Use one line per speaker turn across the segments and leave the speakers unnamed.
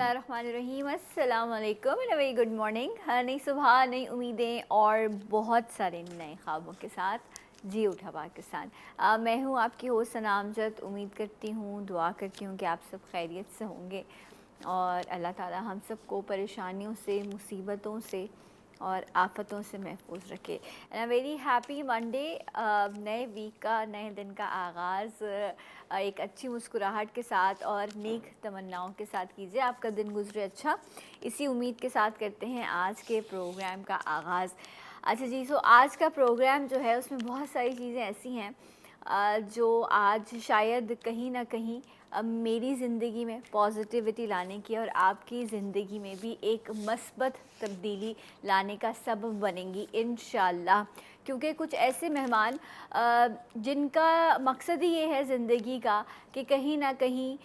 बिस्मिल्लाहिर्रहमानिर्रहीम, अस्सलाम वालेकुम and a very good morning. नई सुबह, नई उम्मीदें और बहुत सारे नए ख्वाबों के साथ जी उठा पाकिस्तान। मैं हूँ आपकी होस्ट सना अमजद। उम्मीद करती हूँ, दुआ करती हूँ कि आप सब खैरियत से होंगे और अल्लाह ताला हम सबको परेशानियों से, मुसीबतों से और आफ़तों से महफूज रखे। And a very happy Monday. नए वीक का, नए दिन का आगाज़ एक अच्छी मुस्कुराहट के साथ और नेक तमन्नाओं के साथ कीजिए। आपका दिन गुजरे अच्छा, इसी उम्मीद के साथ करते हैं आज के प्रोग्राम का आगाज़। अच्छा जी, सो आज का प्रोग्राम जो है उसमें बहुत सारी चीज़ें ऐसी हैं जो आज शायद कहीं ना कहीं मेरी ज़िंदगी में पॉजिटिविटी लाने की और आपकी ज़िंदगी में भी एक मस्बत तब्दीली लाने का सबब बनेंगी इंशाल्लाह। क्योंकि कुछ ऐसे मेहमान जिनका मकसद ही ये है ज़िंदगी का कि कहीं ना कहीं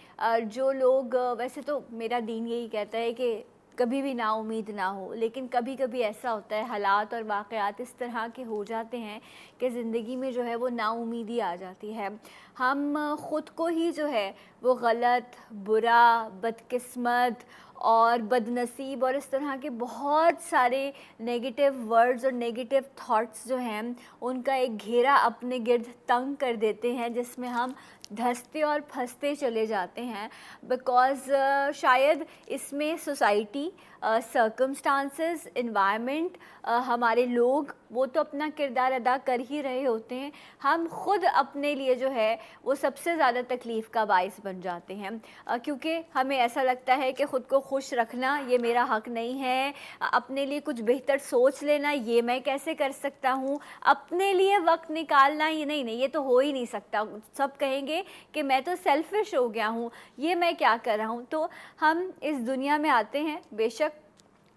जो लोग वैसे तो मेरा दीन यही कहता है कि कभी भी नाउम्मीद ना हो, लेकिन कभी कभी ऐसा होता है, हालात और वाक़यात इस तरह के हो जाते हैं कि ज़िंदगी में जो है वो नाउम्मीदी आ जाती है। हम ख़ुद को ही जो है वो गलत, बुरा, बदकिस्मत और बदनसीब और इस तरह के बहुत सारे नेगेटिव वर्ड्स और नेगेटिव थॉट्स जो हैं उनका एक घेरा अपने गिर्द तंग कर देते हैं, जिसमें हम धंसते और फंसते चले जाते हैं। बिकॉज़ शायद इसमें सोसाइटी, सर्कमस्टांसेस, इन्वायरमेंट, हमारे लोग वो तो अपना किरदार अदा कर ही रहे होते हैं, हम ख़ुद अपने लिए जो है वो सबसे ज़्यादा तकलीफ़ का बाइस बन जाते हैं। क्योंकि हमें ऐसा लगता है कि ख़ुद को खुश रखना ये मेरा हक़ नहीं है, अपने लिए कुछ बेहतर सोच लेना ये मैं कैसे कर सकता हूँ, अपने लिए वक्त निकालना ये नहीं नहीं, ये तो हो ही नहीं सकता, सब कहेंगे कि मैं तो सेल्फ़िश हो गया हूँ, ये मैं क्या कर रहा हूँ। तो हम इस दुनिया में आते हैं, बेशक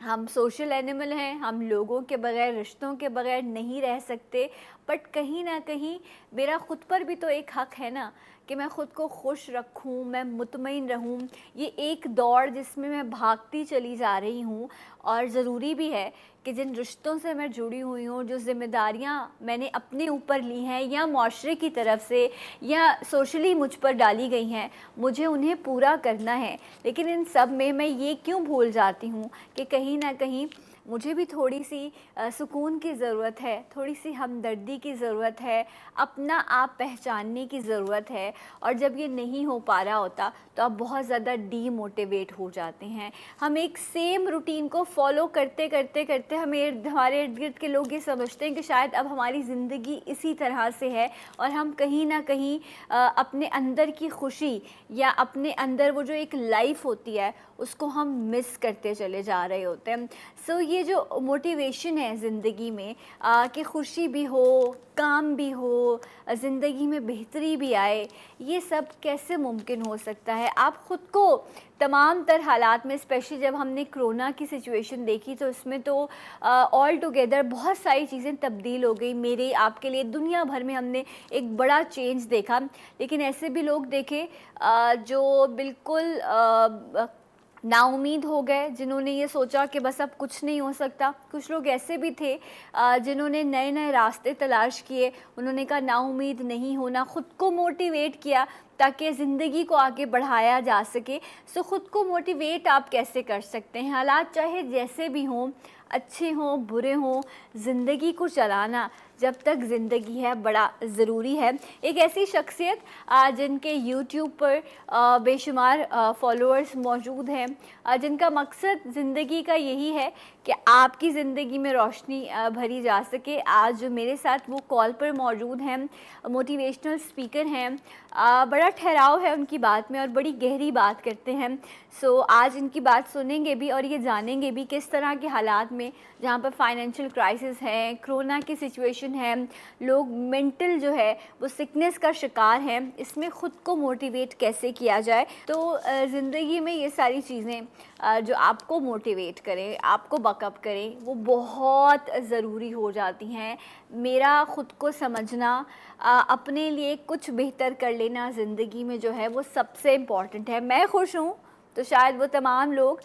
हम सोशल एनिमल हैं, हम लोगों के बग़ैर, रिश्तों के बग़ैर नहीं रह सकते, बट कहीं ना कहीं मेरा ख़ुद पर भी तो एक हक़ है ना कि मैं ख़ुद को खुश रखूं, मैं मुतमईन रहूं। ये एक दौड़ जिसमें मैं भागती चली जा रही हूं और ज़रूरी भी है कि जिन रिश्तों से मैं जुड़ी हुई हूँ, जो ज़िम्मेदारियाँ मैंने अपने ऊपर ली हैं या माशरे की तरफ से या सोशली मुझ पर डाली गई हैं, मुझे उन्हें पूरा करना है। लेकिन इन सब में मैं ये क्यों भूल जाती हूँ कि कहीं ना कहीं मुझे भी थोड़ी सी सुकून की ज़रूरत है, थोड़ी सी हमदर्दी की ज़रूरत है, अपना आप पहचानने की ज़रूरत है। और जब ये नहीं हो पा रहा होता तो आप बहुत ज़्यादा डीमोटिवेट हो जाते हैं। हम एक सेम रूटीन को फॉलो करते करते करते हमारे इर्द गिर्द के लोग ये समझते हैं कि शायद अब हमारी ज़िंदगी इसी तरह से है और हम कहीं ना कहीं अपने अंदर की खुशी या अपने अंदर वो जो एक लाइफ होती है उसको हम मिस करते चले जा रहे होते हैं। सो ये जो मोटिवेशन है ज़िंदगी में कि खुशी भी हो, काम भी हो, ज़िंदगी में बेहतरी भी आए, ये सब कैसे मुमकिन हो सकता है? आप ख़ुद को तमाम तर हालात में, स्पेशली जब हमने कोरोना की सिचुएशन देखी तो इसमें तो ऑल टुगेदर बहुत सारी चीज़ें तब्दील हो गई। मेरे आपके लिए दुनिया भर में हमने एक बड़ा चेंज देखा। लेकिन ऐसे भी लोग देखे जो बिल्कुल नाउम्मीद हो गए, जिन्होंने ये सोचा कि बस अब कुछ नहीं हो सकता। कुछ लोग ऐसे भी थे जिन्होंने नए नए रास्ते तलाश किए, उन्होंने कहा नाउम्मीद नहीं होना, ख़ुद को मोटिवेट किया ताकि ज़िंदगी को आगे बढ़ाया जा सके। सो ख़ुद को मोटिवेट आप कैसे कर सकते हैं? हालात चाहे जैसे भी हों, अच्छे हों, बुरे हों, ज़िंदगी को चलाना जब तक ज़िंदगी है बड़ा ज़रूरी है। एक ऐसी शख्सियत जिनके यूट्यूब पर बेशुमार फॉलोअर्स मौजूद हैं, जिनका मकसद ज़िंदगी का यही है कि आपकी ज़िंदगी में रोशनी भरी जा सके। आज जो मेरे साथ वो कॉल पर मौजूद हैं, मोटिवेशनल स्पीकर हैं, बड़ा ठहराव है उनकी बात में और बड़ी गहरी बात करते हैं। सो आज इनकी बात सुनेंगे भी और ये जानेंगे भी किस तरह के हालात में, जहाँ पर फाइनेंशियल क्राइसिस है, कोरोना की सिचुएशन है, लोग मेंटल जो है वो सिकनेस का शिकार हैं, इसमें ख़ुद को मोटिवेट कैसे किया जाए। तो ज़िंदगी में ये सारी चीज़ें जो आपको मोटिवेट करें, आपको बकअप करें, वो बहुत ज़रूरी हो जाती हैं। मेरा ख़ुद को समझना, अपने लिए कुछ बेहतर कर लेना ज़िंदगी में जो है वो सबसे इम्पॉर्टेंट है। मैं खुश हूँ तो शायद वो तमाम लोग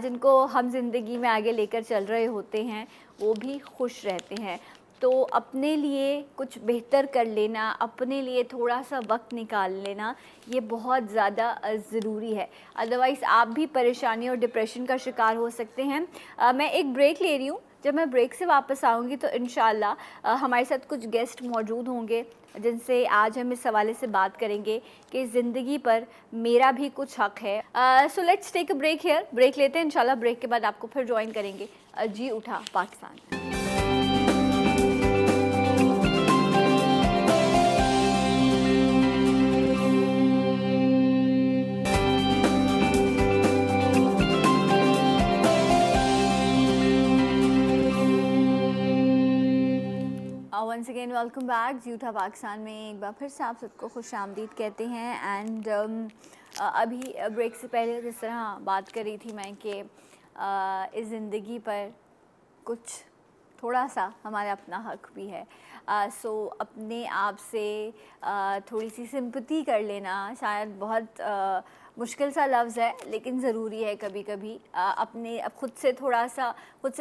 जिनको हम ज़िंदगी में आगे लेकर चल रहे होते हैं वो भी खुश रहते हैं। तो अपने लिए कुछ बेहतर कर लेना, अपने लिए थोड़ा सा वक्त निकाल लेना, ये बहुत ज़्यादा ज़रूरी है। अदरवाइज़ आप भी परेशानी और डिप्रेशन का शिकार हो सकते हैं। मैं एक ब्रेक ले रही हूँ। जब मैं ब्रेक से वापस आऊँगी तो इंशाल्लाह हमारे साथ कुछ गेस्ट मौजूद होंगे जिनसे आज हम इस हवाले से बात करेंगे कि ज़िंदगी पर मेरा भी कुछ हक़ है। So let's take a break here. Break लेते हैं, इंशाल्लाह ब्रेक के बाद आपको फिर ज्वाइन करेंगे जी उठा Pakistan. Once again welcome back जी उठा पाकिस्तान में। एक बार फिर से आप सबको खुश आमदीद कहते हैं। एंड अभी ब्रेक से पहले जिस तरह बात कर रही थी मैं कि इस ज़िंदगी पर कुछ थोड़ा सा हमारा अपना हक भी है। सो अपने आप से थोड़ी सी सिंपैथी कर लेना शायद बहुत मुश्किल सा लफ्ज़ है, लेकिन ज़रूरी है कभी कभी। अपने खुद से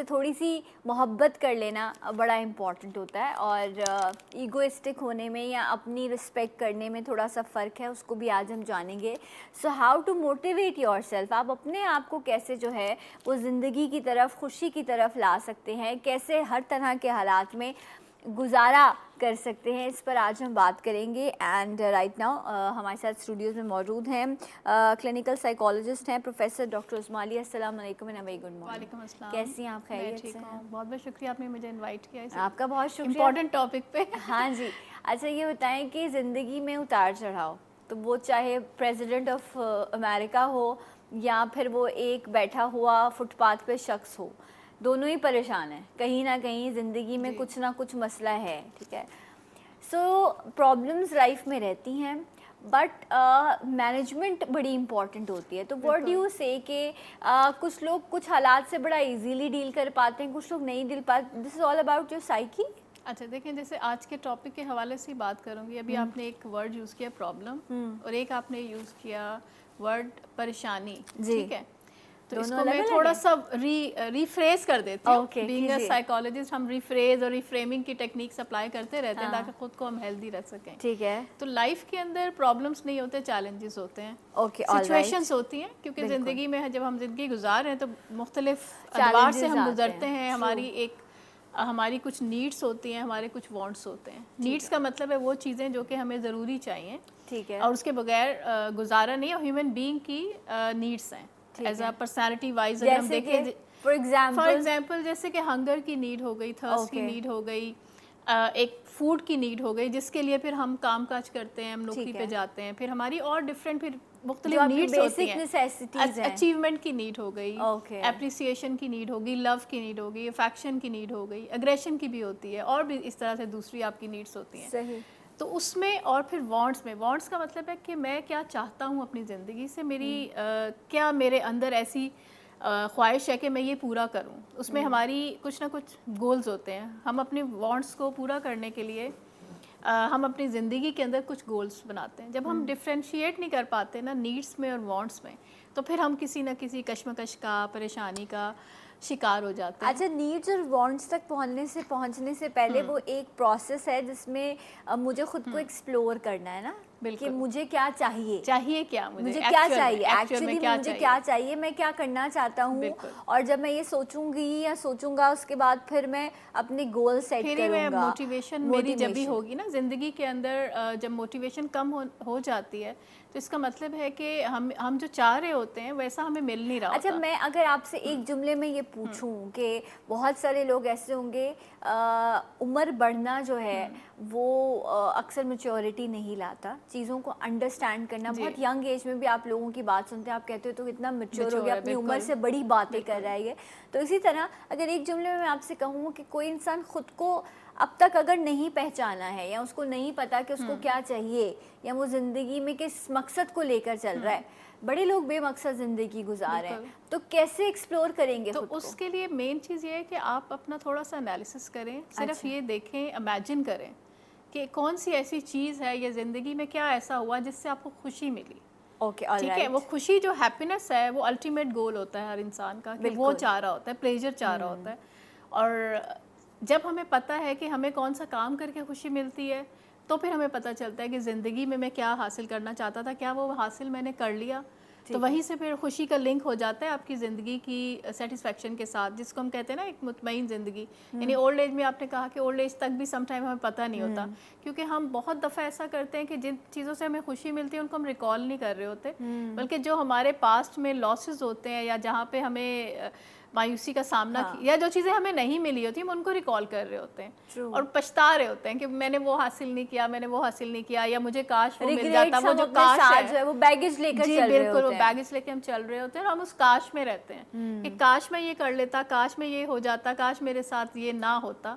थोड़ी सी मोहब्बत कर लेना बड़ा इम्पॉर्टेंट होता है। और ईगोइस्टिक होने में या अपनी रिस्पेक्ट करने में थोड़ा सा फ़र्क है, उसको भी आज हम जानेंगे। So how to motivate yourself, आप अपने आप को कैसे जो है वो ज़िंदगी की तरफ, खुशी की तरफ ला सकते हैं, कैसे हर तरह के हालात में गुजारा कर सकते हैं, इस पर आज हम बात करेंगे। एंड राइट नाउ हमारे साथ स्टूडियोज़ में मौजूद हैं क्लिनिकल साइकोलॉजिस्ट हैं प्रोफेसर डॉक्टर उस्मा अली। अस्सलाम वालेकुम एंड वेरी गुड मॉर्निंग।
वालेकुम अस्सलाम।
कैसी हैं आप? खैरियत से हैं?
बहुत बहुत शुक्रिया आपने मुझे इनवाइट किया।
आपका बहुत शुक्रिया
इम्पोर्टेंट टॉपिक पे।
हाँ जी। अच्छा ये बताएं कि ज़िंदगी में उतार चढ़ाव, तो वो चाहे प्रेसिडेंट ऑफ अमेरिका हो या फिर वो एक बैठा हुआ फुटपाथ पे शख्स हो, दोनों ही परेशान हैं कहीं ना कहीं। ज़िंदगी में कुछ ना कुछ मसला है, ठीक है। सो प्रॉब्लम्स लाइफ में रहती हैं, बट मैनेजमेंट बड़ी इंपॉर्टेंट होती है। तो व्हाट डू यू से कि कुछ लोग कुछ हालात से बड़ा इजीली डील कर पाते हैं, कुछ लोग नहीं डील पाते। This is all about your psyche.
अच्छा देखें, जैसे आज के टॉपिक के हवाले से बात करूंगी। अभी आपने एक वर्ड यूज़ किया प्रॉब्लम, और एक आपने यूज़ किया वर्ड परेशानी, ठीक है। तो इसको मैं थोड़ा सा रिफ्रेज कर देती हूँ। बीइंग अ साइकोलॉजिस्ट हम रिफ्रेज और रिफ्रेमिंग की टेक्निक्स अप्लाई करते रहते हैं ताकि खुद को हम हेल्दी रख सकें,
ठीक है।
तो लाइफ के अंदर प्रॉब्लम्स नहीं होते, चैलेंजेस होते हैं, सिचुएशंस होती हैं। क्योंकि ज़िंदगी में जब हम ज़िंदगी गुजार रहे हैं तो मुख्तलिफ अदवार से हम गुजरते हैं। हमारी कुछ नीड्स होती हैं, हमारे कुछ वांट्स होते हैं। नीड्स का मतलब है वो चीज़ें जो कि हमें ज़रूरी चाहिए,
ठीक है,
और उसके बगैर गुजारा नहीं। और ह्यूमन बीइंग की नीड्स हैं एज अ पर्सनैलिटी वाइज। अगर हम देखें फॉर एग्जाम्पल जैसे कि हंगर की नीड हो गई, थर्स्ट की नीड हो गई, एक फूड की नीड हो गई, जिसके लिए फिर हम काम काज करते हैं, हम नौकरी पे जाते हैं। फिर हमारी और डिफरेंट फिर मुख्तलिफ नीड्स होती हैं। अचीवमेंट की नीड हो गई, एप्रिसिएशन की नीड होगी, लव की नीड होगी, अफेक्शन की नीड हो गई, अग्रेशन की भी होती है, और भी इस तरह से दूसरी आपकी नीड्स होती हैं।
सही।
तो उसमें और फिर वांट्स में, वांट्स का मतलब है कि मैं क्या चाहता हूँ अपनी ज़िंदगी से, मेरी क्या मेरे अंदर ऐसी ख्वाहिश है कि मैं ये पूरा करूं। उसमें हमारी कुछ ना कुछ गोल्स होते हैं। हम अपने वांट्स को पूरा करने के लिए हम अपनी ज़िंदगी के अंदर कुछ गोल्स बनाते हैं। जब हम डिफ्रेंशिएट नहीं कर पाते ना नीड्स में और वांट्स में, तो फिर हम किसी ना किसी कश्मकश का, परेशानी का शिकार हो जाते हैं।
अच्छा, नीड्स और वांट्स तक पहुंचने से पहले वो एक प्रोसेस है जिसमें मुझे खुद को एक्सप्लोर करना है ना, कि मुझे क्या चाहिए क्या मुझे क्या चाहिए, एक्चुअली मुझे क्या चाहिए, मैं क्या करना चाहता हूँ। और जब मैं ये सोचूंगी या सोचूंगा, उसके बाद फिर मैं अपने गोल सेट करूंगा।
मोटिवेशन मेरी जब भी होगी ना ज़िंदगी के अंदर, जब मोटिवेशन कम हो जाती है, तो इसका मतलब है कि हम जो चाह रहे होते हैं वैसा हमें मिल नहीं रहा।
अच्छा, मैं अगर आपसे एक जुमले में ये पूछूं कि बहुत सारे लोग ऐसे होंगे, उम्र बढ़ना जो है वो अक्सर मैच्योरिटी नहीं लाता, चीज़ों को अंडरस्टैंड करना। बहुत यंग एज में भी आप लोगों की बात सुनते हैं, आप कहते हो तो कितना मैच्योर हो गया, अपनी उम्र से बड़ी बातें कर रहा है। तो इसी तरह अगर एक जुमले में मैं आपसे कहूँ कि कोई इंसान खुद को अब तक अगर नहीं पहचाना है, या उसको नहीं पता कि उसको क्या चाहिए, या वो ज़िंदगी में किस मकसद को लेकर चल रहा है, बड़े लोग बेमकसद ज़िंदगी गुजार रहे हैं, तो कैसे एक्सप्लोर करेंगे
तो उसके लिए मेन चीज़ ये है कि आप अपना थोड़ा सा एनालिसिस करें। सिर्फ ये देखें, इमेजिन करें कि कौन सी ऐसी चीज़ है या ज़िंदगी में क्या ऐसा हुआ जिससे आपको खुशी मिली। ठीक है, वो खुशी जो हैप्पीनेस है वो अल्टीमेट गोल होता है हर इंसान का, कि वो चाह रहा होता है, प्लेजर चाह रहा होता है। और जब हमें पता है कि हमें कौन सा काम करके खुशी मिलती है, तो फिर हमें पता चलता है कि ज़िंदगी में मैं क्या हासिल करना चाहता था, क्या वो हासिल मैंने कर लिया। तो वहीं से फिर खुशी का लिंक हो जाता है आपकी ज़िंदगी की सेटिस्फेक्शन के साथ, जिसको हम कहते हैं ना एक मुतमईन ज़िंदगी। यानी ओल्ड एज में आपने कहा कि ओल्ड एज तक भी सम टाइम हमें पता नहीं होता, क्योंकि हम बहुत दफ़ा ऐसा करते हैं कि जिन चीज़ों से हमें खुशी मिलती है उनको हम रिकॉल नहीं कर रहे होते, बल्कि जो हमारे पास्ट में लॉसेस होते हैं या जहाँ पे हमें मायूसी का सामना या जो चीज़ें हमें नहीं मिली होती हम उनको रिकॉल कर रहे होते हैं और पछता रहे होते हैं कि मैंने वो हासिल नहीं किया, मैंने वो हासिल नहीं किया, या मुझे काश वो मिल जाता। वो जो काश है
वो बैगेज लेकर चल रहे होते हैं।
बिल्कुल, वो बैगेज लेके हम चल रहे होते हैं और हम उस काश में रहते हैं कि काश मैं ये कर लेता, काश मैं ये हो जाता, काश मेरे साथ ये ना होता।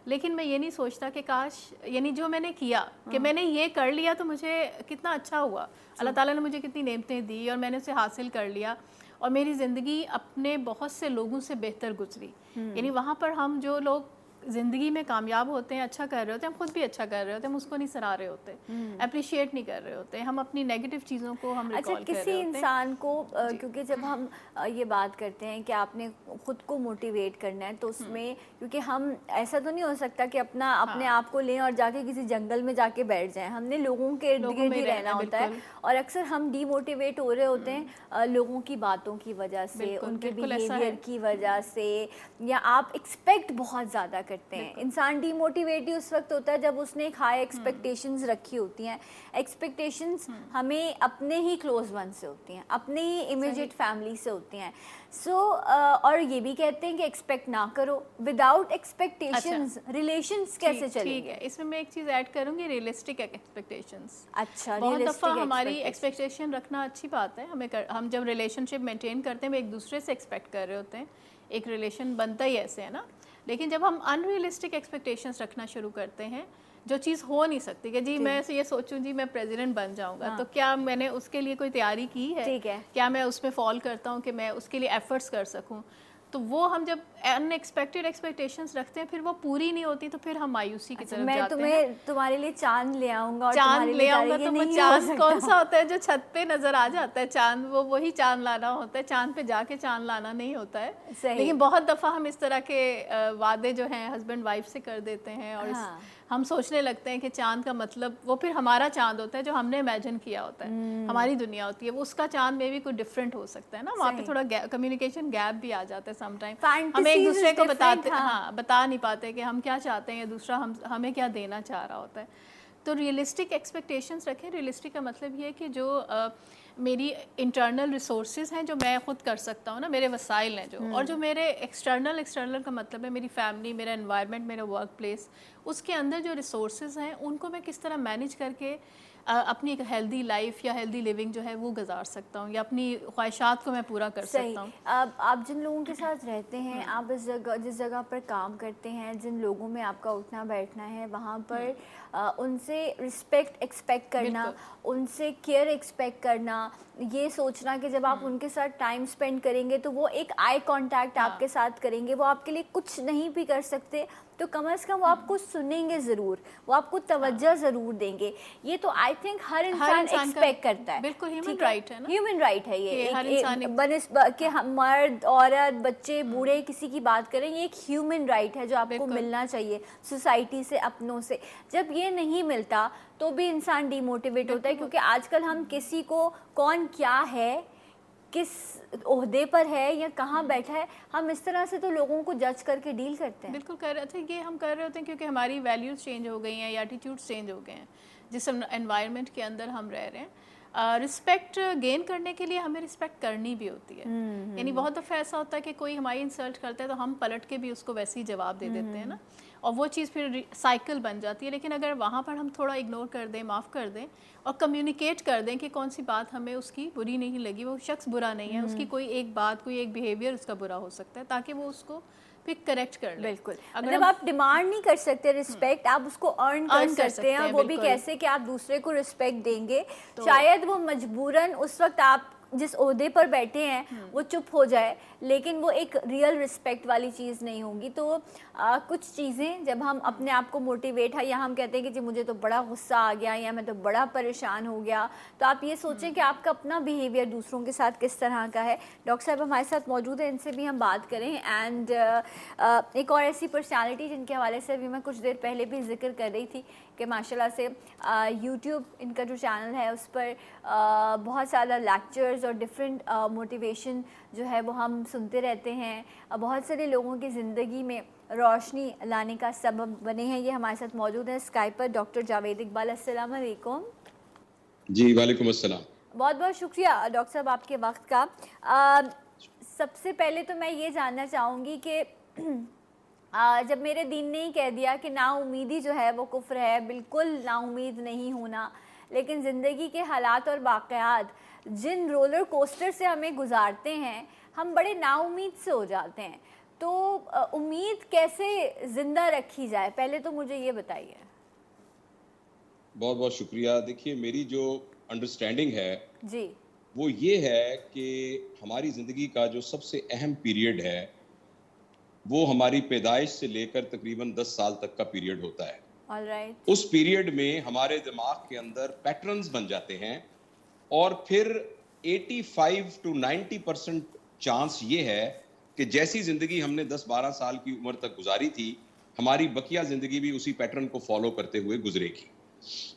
लेकिन मैं ये नहीं सोचता कि काश, यानी जो मैंने किया कि मैंने ये कर लिया तो मुझे कितना अच्छा हुआ, अल्लाह ताला ने मुझे कितनी नेमतें दी और मैंने उसे हासिल कर लिया और मेरी ज़िंदगी अपने बहुत से लोगों से बेहतर गुजरी। यानी वहाँ पर हम जो लोग ज़िंदगी में कामयाब होते हैं, अच्छा कर रहे होते हैं, हम खुद भी अच्छा कर रहे होते हैं, हम उसको नहीं सराह रहे होते, अप्रिशिएट नहीं कर रहे होते, हम अपनी नेगेटिव चीज़ों को हम रिकॉल कर रहे होते हैं।
किसी इंसान को क्योंकि जब हम ये बात करते हैं कि आपने खुद को मोटिवेट करना है, तो उसमें क्योंकि हम ऐसा तो नहीं हो सकता कि अपने आप को लें और जाके किसी जंगल में जाके बैठ जाएं, हमने लोगों के इर्द गिर्द ही रहना होता है और अक्सर हम डीमोटिवेट हो रहे होते हैं लोगों की बातों की वजह से, उनके बिहेवियर की वजह से, या आप एक्सपेक्ट बहुत ज़्यादा करते हैं। इंसान डीमोटिवेट ही उस वक्त होता है जब उसने एक हाई एक्सपेक्टेशंस रखी होती हैं। एक्सपेक्टेशंस हमें अपने ही क्लोज वन से होती हैं, अपने ही इमीडिएट फैमिली से होती हैं। और ये भी कहते हैं कि एक्सपेक्ट ना करो। विदाउट एक्सपेक्टेशंस रिलेशंस कैसे चलेंगे?
ठीक है, इसमें मैं एक चीज़ ऐड करूँगी, रियलिस्टिक एक्सपेक्टेशंस।
अच्छा,
बहुत दफ़ा हमारी एक्सपेक्टेशन रखना अच्छी बात है, हम जब रिलेशनशिप मेंटेन करते हैं, हम एक दूसरे से एक्सपेक्ट कर रहे होते हैं, एक रिलेशन बनता ही ऐसे है ना। लेकिन जब हम अनरियलिस्टिक एक्सपेक्टेशंस रखना शुरू करते हैं, जो चीज़ हो नहीं सकती कि जी मैं ये सोचूं जी मैं प्रेसिडेंट बन जाऊंगा, तो क्या मैंने उसके लिए कोई तैयारी की है? क्या मैं उसमें फॉल करता हूं कि मैं उसके लिए एफर्ट्स कर सकूं? तो वो हम जब अनएक्सपेक्टेड एक्सपेक्टेशंस रखते हैं, फिर वो पूरी नहीं होती, तो फिर हम मायूसी की तरफ जाते हैं।
मैं तुम्हारे लिए चांद ले आऊंगा और
चांद ले आऊंगा, तो वो चांद कौन सा होता है जो छत पे नजर आ जाता है? चांद वो वही चांद लाना होता है, चांद पे जाके चांद लाना नहीं होता है। लेकिन बहुत दफ़ा हम इस तरह के वादे जो हैं हस्बैंड वाइफ से कर देते हैं और हम सोचने लगते हैं कि चांद का मतलब वो फिर हमारा चांद होता है जो हमने इमेजिन किया होता है, हमारी दुनिया होती है, वो उसका चांद में भी कोई डिफरेंट हो सकता है ना। वहाँ पे थोड़ा कम्युनिकेशन गैप भी आ जाता है सम टाइम, हम एक दूसरे को बता नहीं पाते कि हम क्या चाहते हैं या दूसरा हमें क्या देना चाह रहा होता है। तो रियलिस्टिक एक्सपेक्टेशंस रखें। रियलिस्टिक का मतलब ये है कि जो मेरी इंटरनल रिसोर्सेज हैं जो मैं खुद कर सकता हूँ ना, मेरे वसाइल हैं जो, और जो मेरे एक्सटर्नल का मतलब है मेरी फैमिली, मेरा एनवायरनमेंट, मेरा वर्क प्लेस, उसके अंदर जो रिसोर्सेज हैं उनको मैं किस तरह मैनेज करके अपनी एक हेल्दी लाइफ या हेल्दी लिविंग जो है वो गुजार सकता हूँ या अपनी ख्वाहिशात को मैं पूरा कर सकता हूँ।
आप जिन लोगों के साथ रहते हैं, आप जिस जगह पर काम करते हैं, जिन लोगों में आपका उठना बैठना है, वहाँ पर उनसे रिस्पेक्ट एक्सपेक्ट करना, उनसे केयर एक्सपेक्ट करना, ये सोचना कि जब आप उनके साथ टाइम स्पेंड करेंगे तो वो एक आई कांटेक्ट आपके साथ करेंगे, वो आपके लिए कुछ नहीं भी कर सकते तो कम से कम वो आपको सुनेंगे ज़रूर, वो आपको तवज्जो ज़रूर देंगे। ये तो आई थिंक हर इंसान एक्सपेक्ट करता है।
बिल्कुल ह्यूमन राइट है ना,
ह्यूमन राइट है ये। कि मर्द, औरत, बच्चे, बूढ़े, किसी की बात करें, ये एक ह्यूमन राइट है जो आपको मिलना चाहिए सोसाइटी से, अपनों से। जब ये नहीं मिलता तो भी इंसान डिमोटिवेट होता है, क्योंकि आजकल हम किसी को कौन क्या है, किस ओहदे पर है या कहाँ बैठा है, हम इस तरह से तो लोगों को जज करके डील करते हैं।
बिल्कुल कर रहे थे, ये हम कर रहे होते हैं क्योंकि हमारी वैल्यूज़ चेंज हो गई हैं या एटीट्यूड्स चेंज हो गए हैं जिस एनवायरनमेंट के अंदर हम रह रहे हैं। रिस्पेक्ट गेन करने के लिए हमें रिस्पेक्ट करनी भी होती है। यानी बहुत दफ़ा ऐसा होता है कि कोई हमारी इंसल्ट करता है तो हम पलट के भी उसको वैसे ही जवाब दे देते हैं ना, और वो चीज़ फिर साइकिल बन जाती है। लेकिन अगर वहाँ पर हम थोड़ा इग्नोर कर दें, माफ़ कर दें और कम्युनिकेट कर दें कि कौन सी बात हमें उसकी बुरी नहीं लगी, वो शख्स बुरा नहीं है, उसकी कोई एक बात, कोई एक बिहेवियर उसका बुरा हो सकता है, ताकि वो उसको फिर करेक्ट कर ले।
बिल्कुल, मतलब आप डिमांड नहीं कर सकते रिस्पेक्ट, आप उसको अर्न कर सकते हैं। वो भी कैसे कि आप दूसरे को रिस्पेक्ट देंगे, शायद वो मजबूरन उस वक्त आप जिस ओहदे पर बैठे हैं वो चुप हो जाए, लेकिन वो एक रियल रिस्पेक्ट वाली चीज़ नहीं होगी। तो कुछ चीज़ें जब हम अपने आप को मोटिवेट है, या हम कहते हैं कि जी मुझे तो बड़ा गुस्सा आ गया या मैं तो बड़ा परेशान हो गया, तो आप ये सोचें कि आपका अपना बिहेवियर दूसरों के साथ किस तरह का है। डॉक्टर साहब हमारे साथ मौजूद है, इनसे भी हम बात करें। एंड एक और ऐसी पर्सनालिटी जिनके हवाले से अभी मैं कुछ देर पहले भी जिक्र कर रही थी कि माशाल्लाह से यूट्यूब इनका जो चैनल है उस पर बहुत ज़्यादा लेक्चर्स और डिफरेंट मोटिवेशन जो है वो हम सुनते रहते हैं, बहुत सारे लोगों की ज़िंदगी में रोशनी लाने का सबब बने हैं। ये हमारे साथ मौजूद है स्काइप पर डॉक्टर जावेद इकबाल। अस्सलाम वालेकुम।
जी वालेकुम अस्सलाम।
बहुत बहुत शुक्रिया डॉक्टर साहब आपके वक्त का। सबसे पहले तो मैं ये जानना चाहूँगी कि जब मेरे दीन ने ही कह दिया कि नाउमीदी जो है वो कुफ्र है, बिल्कुल नाउमीद नहीं होना, लेकिन ज़िंदगी के हालात और वाक़यात जिन रोलर कोस्टर से हमें गुजारते हैं, हम बड़े नाउमीद से हो जाते हैं। तो उम्मीद कैसे ज़िंदा रखी जाए, पहले तो मुझे ये बताइए।
बहुत बहुत शुक्रिया। देखिए, मेरी जो अंडरस्टैंडिंग है
जी,
वो ये है कि हमारी ज़िंदगी का जो सबसे अहम पीरियड है वो हमारी पैदाइश से लेकर तकरीबन 10 साल तक का पीरियड होता है।
ऑलराइट।
उस पीरियड में हमारे दिमाग के अंदर पैटर्न्स बन जाते हैं और फिर 85 to 90% चांस ये है कि जैसी ज़िंदगी हमने 10-12 साल की उम्र तक गुजारी थी, हमारी बकिया ज़िंदगी भी उसी पैटर्न को फॉलो करते हुए गुजरेगी।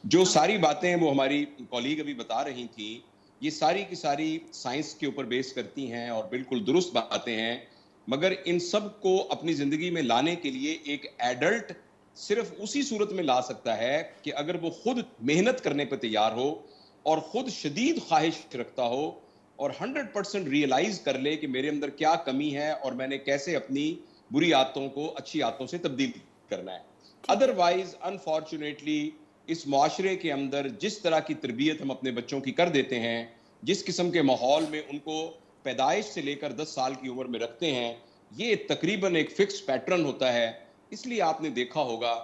जो सारी बातें वो हमारी कॉलीग अभी बता रही थी, ये सारी की सारी साइंस के ऊपर बेस करती हैं और बिल्कुल दुरुस्त बातें हैं, मगर इन सब को अपनी ज़िंदगी में लाने के लिए एक एडल्ट सिर्फ उसी सूरत में ला सकता है कि अगर वो खुद मेहनत करने पर तैयार हो और खुद शदीद ख्वाहिश रखता हो और 100% रियलाइज कर ले कि मेरे अंदर क्या कमी है और मैंने कैसे अपनी बुरी आदतों को अच्छी आदतों से तब्दील करना है। अदरवाइज अनफॉर्चुनेटली इस माशरे के अंदर जिस तरह की तरबियत हम अपने बच्चों की कर देते हैं, जिस किस्म के माहौल में उनको पैदाइश से लेकर 10 साल की उम्र में रखते हैं, ये तकरीबन एक फिक्स पैटर्न होता है। इसलिए आपने देखा होगा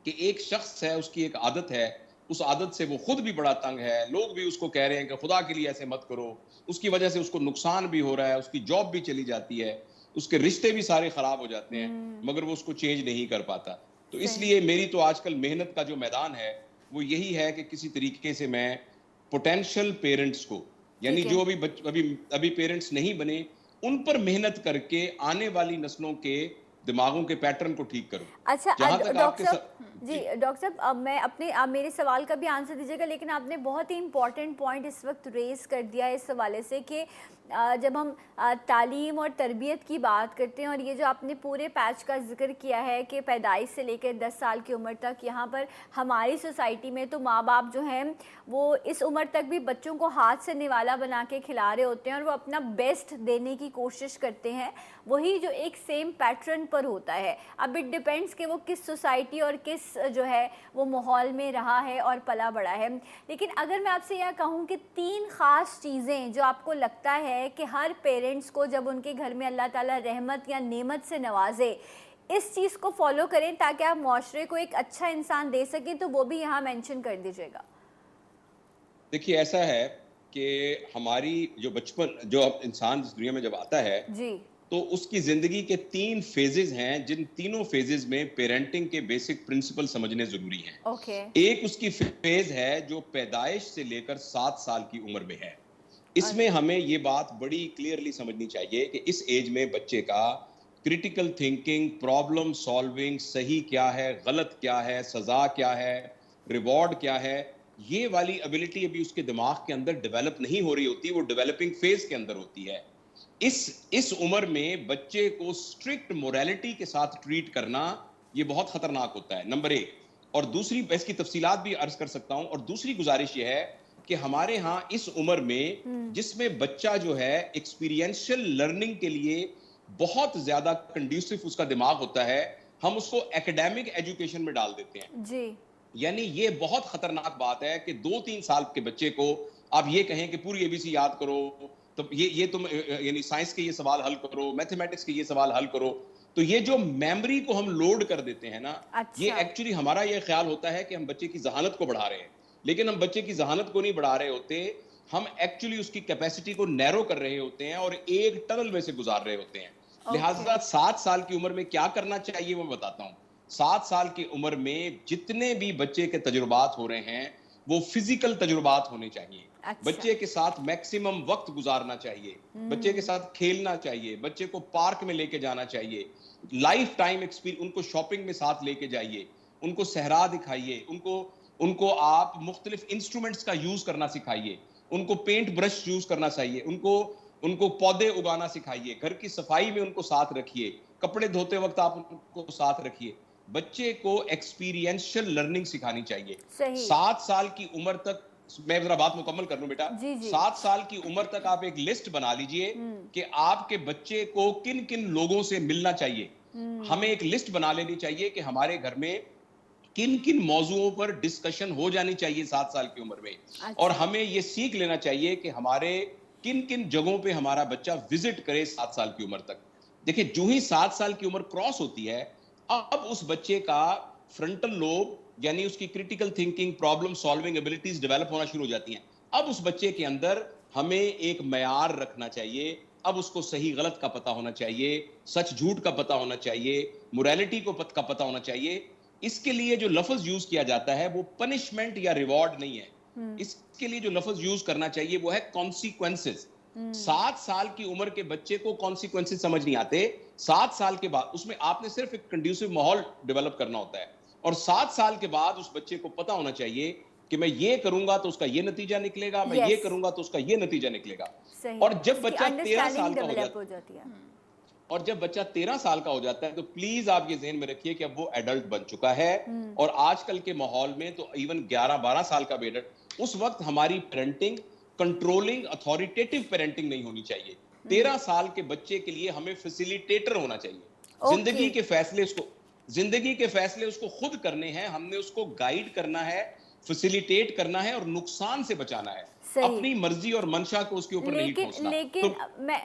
कि एक शख्स है, उसकी एक आदत है, उस आदत से वो खुद भी बड़ा तंग है, लोग भी उसको कह रहे हैं कि खुदा के लिए ऐसे मत करो, उसकी वजह से उसको नुकसान भी हो रहा है, उसकी जॉब भी चली जाती है, उसके रिश्ते भी सारे खराब हो जाते हैं, मगर वो उसको चेंज नहीं कर पाता। तो इसलिए मेरी तो आजकल मेहनत का जो मैदान है वो यही है कि किसी तरीके से मैं पोटेंशियल पेरेंट्स को, यानी जो अभी पेरेंट्स नहीं बने, उन पर मेहनत करके आने वाली नस्लों के दिमागों के पैटर्न को ठीक करूं।
अच्छा डॉक्टर साहब, जी डॉक्टर साहब, मैं अपने आप मेरे सवाल का भी आंसर दीजिएगा, लेकिन आपने बहुत ही इंपॉर्टेंट पॉइंट इस वक्त रेज कर दिया इस हवाले से कि जब हम तालीम और तरबियत की बात करते हैं, और ये जो आपने पूरे पैच का जिक्र किया है कि पैदाइश से लेकर 10 साल की उम्र तक यहाँ पर हमारी सोसाइटी में तो माँ बाप जो हैं वो इस उम्र तक भी बच्चों को हाथ से निवाला बना के खिला रहे होते हैं और वो अपना बेस्ट देने की कोशिश करते हैं, वही जो एक सेम पैटर्न पर होता है। अब इट डिपेंड्स कि वो किस सोसाइटी और किस जो है वो माहौल में रहा है और पला बड़ा है। लेकिन अगर मैं आपसे यह कहूँ कि 3 ख़ास चीज़ें जो आपको लगता है कि हर पेरेंट्स को जब उनके घर में अल्लाह ताला रहमत या नेमत से नवाजे, इस चीज़ को फॉलो करें ताकि आप माशरे को एक अच्छा इंसान दे सकें, तो वो भी यहाँ मेंशन कर दीजिएगा।
देखिए, ऐसा है कि हमारी जो बचपन, जो इंसान इस दुनिया में जब आता है
जी,
तो उसकी जिंदगी के 3 फेजेस हैं, जिन तीनों फेजेस में पेरेंटिंग के बेसिक प्रिंसिपल समझने जरूरी हैं।
ओके।
एक उसकी फेज है जो पैदाइश से लेकर 7 साल की उम्र में है। इसमें हमें ये बात बड़ी क्लियरली समझनी चाहिए कि इस एज में बच्चे का क्रिटिकल थिंकिंग, प्रॉब्लम सॉल्विंग, सही क्या है, गलत क्या है, सजा क्या है, रिवॉर्ड क्या है, ये वाली एबिलिटी अभी उसके दिमाग के अंदर डेवलप नहीं हो रही होती, वो डेवलपिंग फेज के अंदर होती है। इस उम्र में बच्चे को स्ट्रिक्ट मोरालिटी के साथ ट्रीट करना ये बहुत खतरनाक होता है, नंबर 1। और दूसरी, इसकी तफसीलात भी अर्ज कर सकता हूं, और दूसरी गुजारिश ये है कि हमारे यहाँ इस उम्र में जिसमें बच्चा जो है एक्सपीरियंशियल लर्निंग के लिए बहुत ज्यादा कंड्यूसिव उसका दिमाग होता है, हम उसको एकेडमिक एजुकेशन में डाल देते हैं
जी।
यानी ये बहुत खतरनाक बात है कि 2-3 साल के बच्चे को आप ये कहें कि पूरी एबीसी याद करो, तो ये तुम यानी साइंस के ये सवाल हल करो, मैथमेटिक्स के ये सवाल हल करो, तो ये जो मेमोरी को हम लोड कर देते हैं ना,
अच्छा।
ये एक्चुअली हमारा ये ख्याल होता है कि हम बच्चे की जहानत को बढ़ा रहे हैं, लेकिन हम बच्चे की जहानत को नहीं बढ़ा रहे होते, हम एक्चुअली उसकी कैपेसिटी को नैरो कर रहे होते हैं और एक टनल में से गुजार रहे होते हैं। लिहाजा 7 साल की उम्र में क्या करना चाहिए वो बताता हूं। 7 साल की उम्र में जितने भी बच्चे के तजुर्बात हो रहे हैं वो फिजिकल तजुर्बात होने चाहिए।
अच्छा।
बच्चे के साथ मैक्सिमम वक्त गुजारना चाहिए, बच्चे के साथ खेलना चाहिए, बच्चे को पार्क में लेके जाना चाहिए, लाइफ टाइम एक्सपीरियंस, उनको शॉपिंग में साथ लेके जाइए, उनको सहरा दिखाइए, उनको आप मुख्तलिफ इंस्ट्रूमेंट्स का यूज करना सिखाइए, उनको पेंट ब्रश यूज करना चाहिए, उनको पौधे उगाना सिखाइए, घर की सफाई में उनको साथ रखिए, कपड़े धोते वक्त आप उनको साथ रखिए। बच्चे को एक्सपीरियंशियल लर्निंग सिखानी चाहिए। 7 साल की उम्र तक, मैं जरा बात मुकम्मल कर लूं बेटा। 7 साल की उम्र तक आप एक लिस्ट बना लीजिए कि आपके बच्चे को किन किन लोगों से मिलना चाहिए। हमें एक लिस्ट बना लेनी चाहिए कि हमारे घर में किन किन मौजुओं पर डिस्कशन हो जानी चाहिए 7 साल की उम्र में। अच्छा। और हमें यह सीख लेना चाहिए कि हमारे किन किन जगहों पे हमारा बच्चा विजिट करे 7 साल की उम्र तक। देखिए, जो ही 7 साल की उम्र क्रॉस होती है, अब उस बच्चे का फ्रंटल लोब यानी उसकी critical thinking, problem solving abilities develop होना शुरू हो जाती हैं। अब उस बच्चे के अंदर हमें एक मयार रखना चाहिए। अब उसको सही गलत का पता होना चाहिए, सच झूठ का पता होना चाहिए, मोरालिटी का पता होना चाहिए। इसके लिए जो लफ्ज यूज किया जाता है वो पनिशमेंट या रिवॉर्ड नहीं है। इसके लिए जो लफ्ज यूज करना चाहिए वो है कॉन्सिक्वेंसेस। 7 साल की उम्र के बच्चे को कॉन्सिक्वेंसेस समझ नहीं आते। 7 साल के बाद उसमें आपने सिर्फ एक कंड्यूसिव माहौल डेवलप करना होता है, और 7 साल के बाद उस बच्चे को पता होना चाहिए कि मैं ये करूंगा तो उसका ये नतीजा निकलेगा, मैं ये करूंगा तो उसका ये नतीजा निकलेगा। और जब बच्चा 13 साल का हो जाता है, और जब बच्चा 13 साल का हो जाता है, तो प्लीज आप ये ज़हन में रखिए कि अब वो एडल्ट बन चुका है। और आजकल के माहौल में तो इवन 11-12 साल का भी एडल्ट, उस वक्त हमारी पेरेंटिंग कंट्रोलिंग अथॉरिटेटिव पेरेंटिंग नहीं होनी चाहिए। 13 साल के बच्चे के लिए हमें फैसिलिटेटर होना चाहिए। जिंदगी के फैसले उसको खुद करने हैं, हमने उसको गाइड करना है, फैसिलिटेट करना है और नुकसान से बचाना है। अपनी मर्जी और मंशा को उसके ऊपर नहीं ठोसना।
लेकिन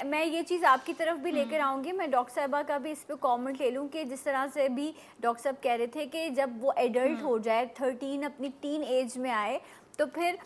मैं ये चीज़ आपकी तरफ भी लेकर आऊंगी। मैं डॉक्टर साहबा का भी इस पे कमेंट ले लूं कि जिस तरह से भी डॉक्टर साहब कह रहे थे कि जब वो एडल्ट हो जाए, 13 अपनी टीन एज में आए, तो फिर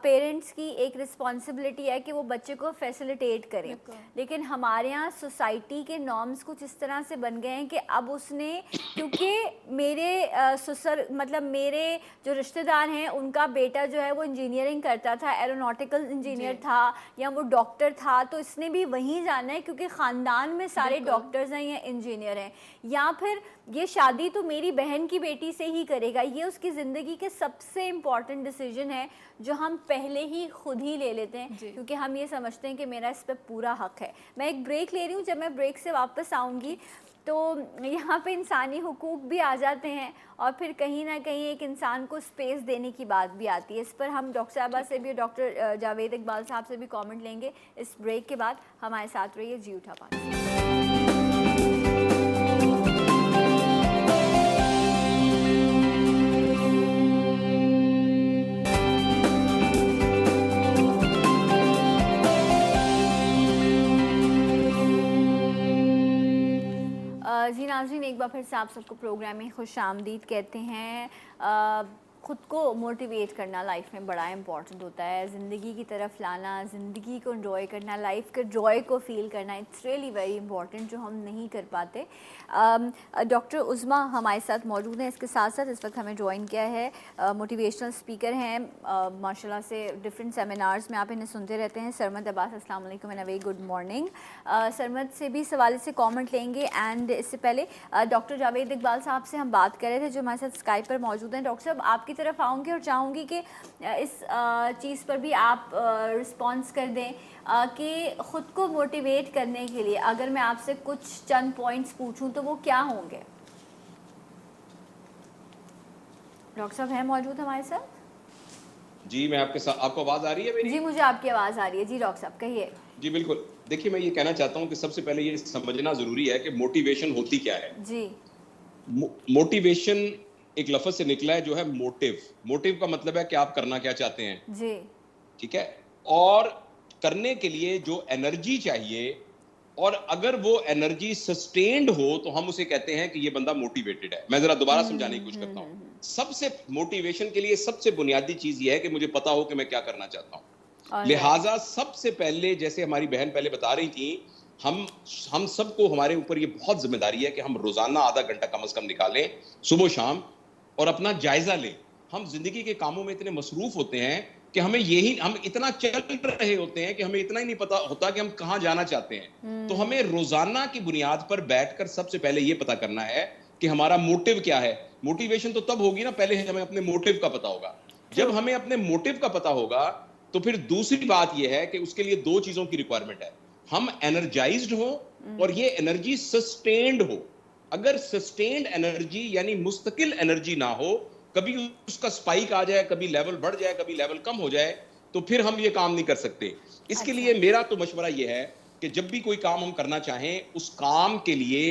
पेरेंट्स की एक रिस्पॉन्सिबिलिटी है कि वो बच्चे को फैसिलिटेट करें। लेकिन हमारे यहाँ सोसाइटी के नॉर्म्स कुछ इस तरह से बन गए हैं कि अब उसने, क्योंकि मेरे ससुर मतलब मेरे जो रिश्तेदार हैं उनका बेटा जो है वो इंजीनियरिंग करता था, एरोनॉटिकल इंजीनियर था या वो डॉक्टर था, तो इसने भी वहीं जाना है क्योंकि ख़ानदान में सारे डॉक्टर्स हैं या इंजीनियर हैं, या फिर ये शादी तो मेरी बहन की बेटी से ही करेगा। ये उसकी ज़िंदगी के सबसे इम्पॉर्टेंट डिसीजन है जो हम पहले ही खुद ही ले लेते हैं क्योंकि हम ये समझते हैं कि मेरा इस पर पूरा हक है। मैं एक ब्रेक ले रही हूँ, जब मैं ब्रेक से वापस आऊँगी तो यहाँ पे इंसानी हुकूक भी आ जाते हैं और फिर कहीं ना कहीं एक इंसान को स्पेस देने की बात भी आती है। इस पर हम डॉक्टर साहबा से भी, डॉक्टर जावेद इकबाल साहब से भी कमेंट लेंगे इस ब्रेक के बाद। हमारे साथ रहिए जी उठा पानी। जी नाज़रीन, एक बार फिर से आप सबको प्रोग्राम में खुश आमदीद कहते हैं। ख़ुद को मोटिवेट करना लाइफ में बड़ा इम्पॉर्टेंट होता है। ज़िंदगी की तरफ लाना, ज़िंदगी को एंजॉय करना, लाइफ के जॉय को फील करना, इट्स रियली वेरी इंपॉर्टेंट, जो हम नहीं कर पाते। डॉक्टर उज़मा हमारे साथ मौजूद हैं। इसके साथ साथ इस वक्त हमें ज्वाइन किया है, मोटिवेशनल स्पीकर हैं, माशाल्लाह से डिफरेंट सेमिनार्स में आप इन्हें सुनते रहते हैं, सरमद अब्बास। अस्सलाम वालेकुम and a very good morning. Sarmad से भी सवाल से कॉमेंट लेंगे एंड इससे पहले डॉक्टर जावेद इकबाल साहब से हम बात कर रहे थे जो हमारे साथ स्काइप पर मौजूद हैं। डॉक्टर साहब, आपकी तरफ आऊँगी और चाहूँगी कि इस चीज़ पर भी आप रिस्पॉन्स कर दें कि ख़ुद को मोटिवेट करने के लिए अगर मैं आपसे कुछ चंद पॉइंट्स पूछूं तो वो क्या होंगे? डॉक्टर साहब हैं मौजूद हमारे साथ?
जी, मैं आपके साथ। आपको आवाज़ आ रही है मेरी?
जी, मुझे आपकी आवाज़ आ रही है। जी डॉक्टर साहब कहिए।
जी बिल्कुल। देखिए, मैं ये कहना चाहता हूँ कि सबसे पहले ये समझना ज़रूरी है कि मोटिवेशन होती क्या है।
जी,
मोटिवेशन एक लफ्ज़ से निकला है जो है मोटिव। मोटिव का मतलब है कि आप करना क्या चाहते हैं।
जी, ठीक
है। और करने के लिए जो एनर्जी चाहिए, और अगर वो एनर्जी सस्टेन्ड हो तो हम उसे कहते हैं कि ये बंदा मोटिवेटेड है। मैं जरा दोबारा समझाने की कोशिश करता हूँ। सबसे मोटिवेशन के लिए सबसे बुनियादी चीज ये है कि मुझे पता हो कि मैं क्या करना चाहता हूँ। लिहाजा सबसे पहले, जैसे हमारी बहन पहले बता रही थी, हम सबको, हमारे ऊपर ये बहुत जिम्मेदारी है कि हम रोजाना आधा घंटा कम से कम निकालें सुबह शाम और अपना जायजा लें। हम जिंदगी के कामों में इतने मसरूफ होते हैं कि हम इतना चल रहे होते हैं कि हमें इतना ही नहीं पता होता कि हम कहां जाना चाहते हैं। तो हमें रोजाना की बुनियाद पर बैठकर सबसे पहले ये पता करना है कि हमारा मोटिव क्या है। मोटिवेशन तो तब होगी ना, पहले हमें अपने मोटिव का पता होगा। जब हमें अपने मोटिव का पता होगा तो फिर दूसरी बात यह है कि उसके लिए दो चीजों की रिक्वायरमेंट है। हम एनर्जाइज्ड हो और ये एनर्जी सस्टेन्ड हो। अगर सस्टेन्ड एनर्जी यानी मुस्तकिल एनर्जी ना हो, कभी उसका स्पाइक आ जाए, कभी लेवल बढ़ जाए, कभी लेवल कम हो जाए, तो फिर हम ये काम नहीं कर सकते। इसके लिए मेरा तो मशवरा ये है कि जब भी कोई काम हम करना चाहें, उस काम के लिए